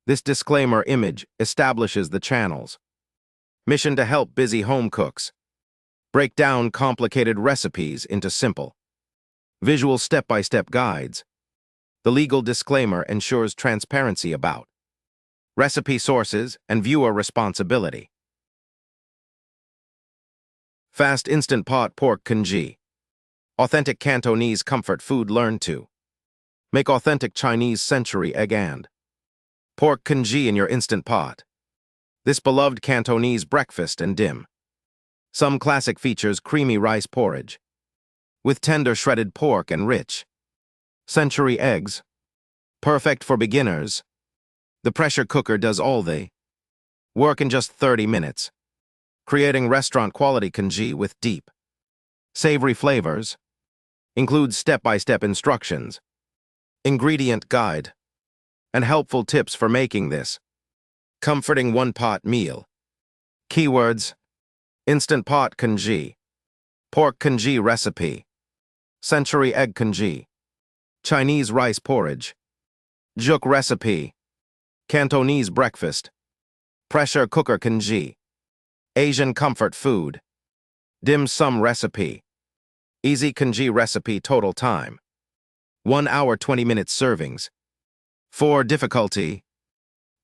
This disclaimer image establishes the channel's mission to help busy home cooks break down complicated recipes into simple, visual step-by-step guides. The legal disclaimer ensures transparency about recipe sources and viewer responsibility. Fast Instant Pot Pork Congee. Authentic Cantonese comfort food learned to make authentic Chinese century egg and pork congee in your Instant Pot. This beloved Cantonese breakfast and dim. Some classic features creamy rice porridge with tender shredded pork and rich century eggs. Perfect for beginners. The pressure cooker does all the work in just 30 minutes, creating restaurant-quality congee with deep, savory flavors. Includes step-by-step instructions, ingredient guide, and helpful tips for making this comforting one-pot meal. Keywords: Instant Pot Congee, Pork Congee Recipe, Century Egg Congee, Chinese Rice Porridge, Jook Recipe, Cantonese Breakfast, Pressure Cooker Congee, Asian Comfort Food, Dim Sum Recipe, Easy Congee Recipe. Total time: 1 hour 20 minutes. Servings: 4. Difficulty: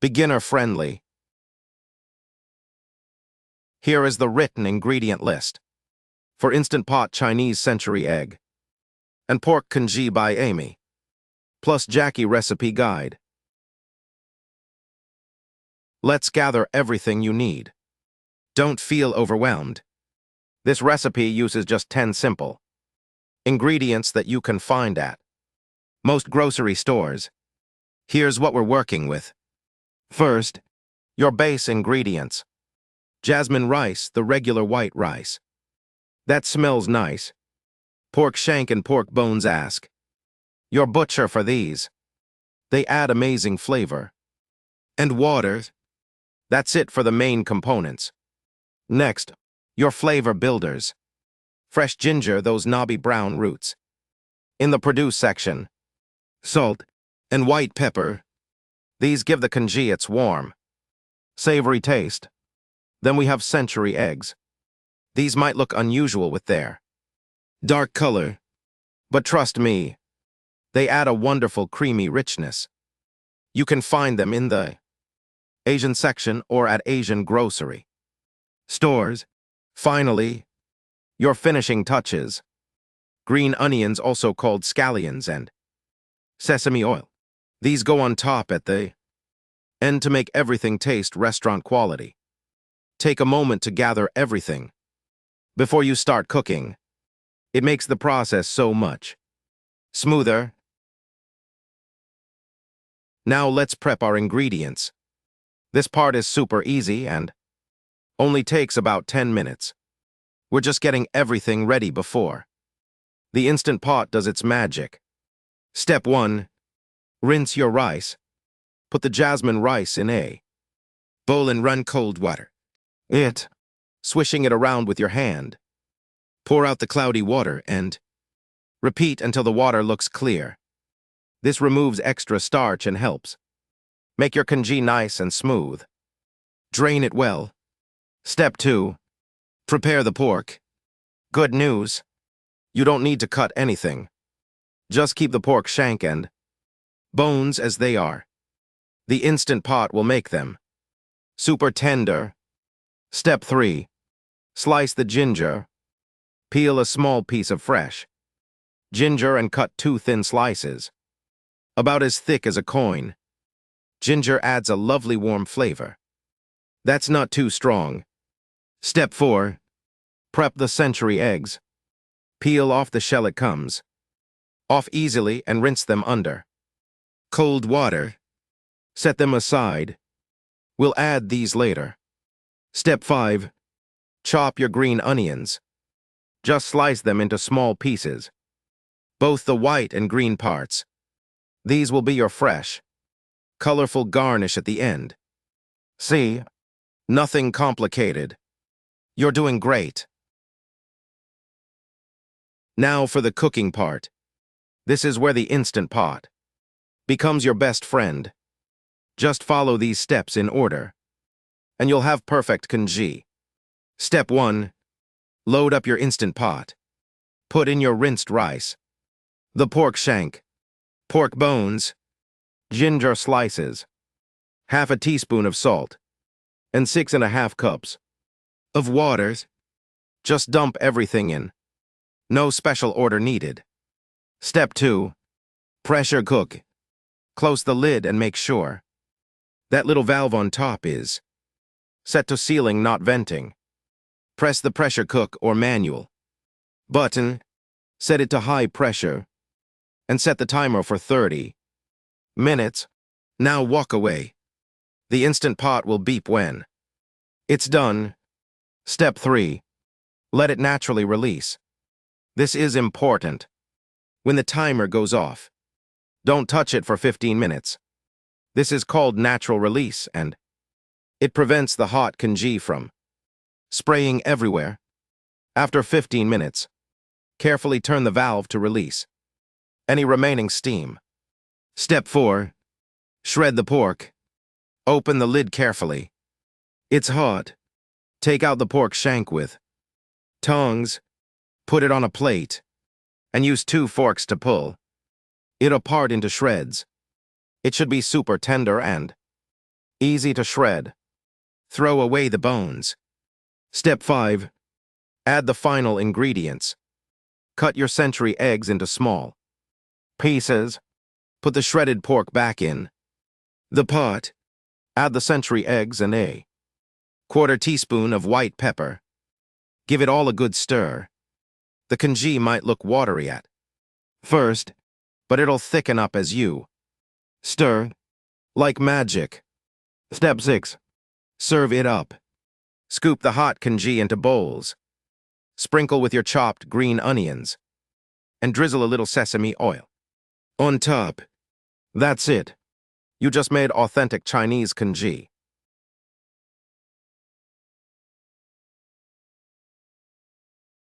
beginner friendly. Here is the written ingredient list for Instant Pot Chinese Century Egg and Pork Congee by Amy, plus Jackie Recipe Guide. Let's gather everything you need. Don't feel overwhelmed. This recipe uses just 10 simple ingredients that you can find at most grocery stores. Here's what we're working with. First, your base ingredients. Jasmine rice, the regular white rice. That smells nice. Pork shank and pork bones. Ask your butcher for these. They add amazing flavor. And water. That's it for the main components. Next, your flavor builders. Fresh ginger, those knobby brown roots. In the produce section, salt and white pepper. These give the congee its warm, savory taste. Then we have century eggs. These might look unusual with their dark color, but trust me, they add a wonderful creamy richness. You can find them in the Asian section or at Asian grocery stores. Finally, your finishing touches. Green onions, also called scallions, and sesame oil. These go on top at the end to make everything taste restaurant quality. Take a moment to gather everything before you start cooking. It makes the process so much smoother. Now let's prep our ingredients. This part is super easy and only takes about 10 minutes. We're just getting everything ready before the Instant Pot does its magic. Step 1. Rinse your rice. Put the jasmine rice in a bowl and run cold water. Swishing it around with your hand. Pour out the cloudy water and repeat until the water looks clear. This removes extra starch and helps make your congee nice and smooth. Drain it well. Step 2. Prepare the pork. Good news: you don't need to cut anything. Just keep the pork shank and bones as they are. The Instant Pot will make them super tender. Step 3. Slice the ginger. Peel a small piece of fresh ginger and cut 2 thin slices, about as thick as a coin. Ginger adds a lovely warm flavor. That's not too strong. Step 4. Prep the century eggs. Peel off the shell. It comes off easily and rinse them under cold water. Set them aside. We'll add these later. Step 5. Chop your green onions. Just slice them into small pieces, both the white and green parts. These will be your fresh, colorful garnish at the end. See? Nothing complicated. You're doing great. Now for the cooking part. This is where the Instant Pot becomes your best friend. Just follow these steps in order, and you'll have perfect congee. Step 1. Load up your Instant Pot. Put in your rinsed rice, the pork shank, pork bones, ginger slices, half a teaspoon of salt, and 6½ cups of water. Just dump everything in. No special order needed. Step 2. Pressure cook. Close the lid and make sure that little valve on top is set to sealing, not venting. Press the pressure cook or manual button, set it to high pressure, and set the timer for 30 minutes. Now walk away. The Instant Pot will beep when it's done. Step 3. Let it naturally release. This is important. When the timer goes off, don't touch it for 15 minutes. This is called natural release, and it prevents the hot congee from spraying everywhere. After 15 minutes, carefully turn the valve to release any remaining steam. Step 4. Shred the pork. Open the lid carefully. It's hot. Take out the pork shank with tongs, put it on a plate, and use 2 forks to pull it apart into shreds. It should be super tender and easy to shred. Throw away the bones. Step 5. Add the final ingredients. Cut your century eggs into small pieces. Put the shredded pork back in the pot. Add the century eggs and a 1/4 teaspoon of white pepper. Give it all a good stir. The congee might look watery at first, but it'll thicken up as you stir like magic. Step 6. Serve it up. Scoop the hot congee into bowls. Sprinkle with your chopped green onions, and drizzle a little sesame oil on top. That's it. You just made authentic Chinese congee.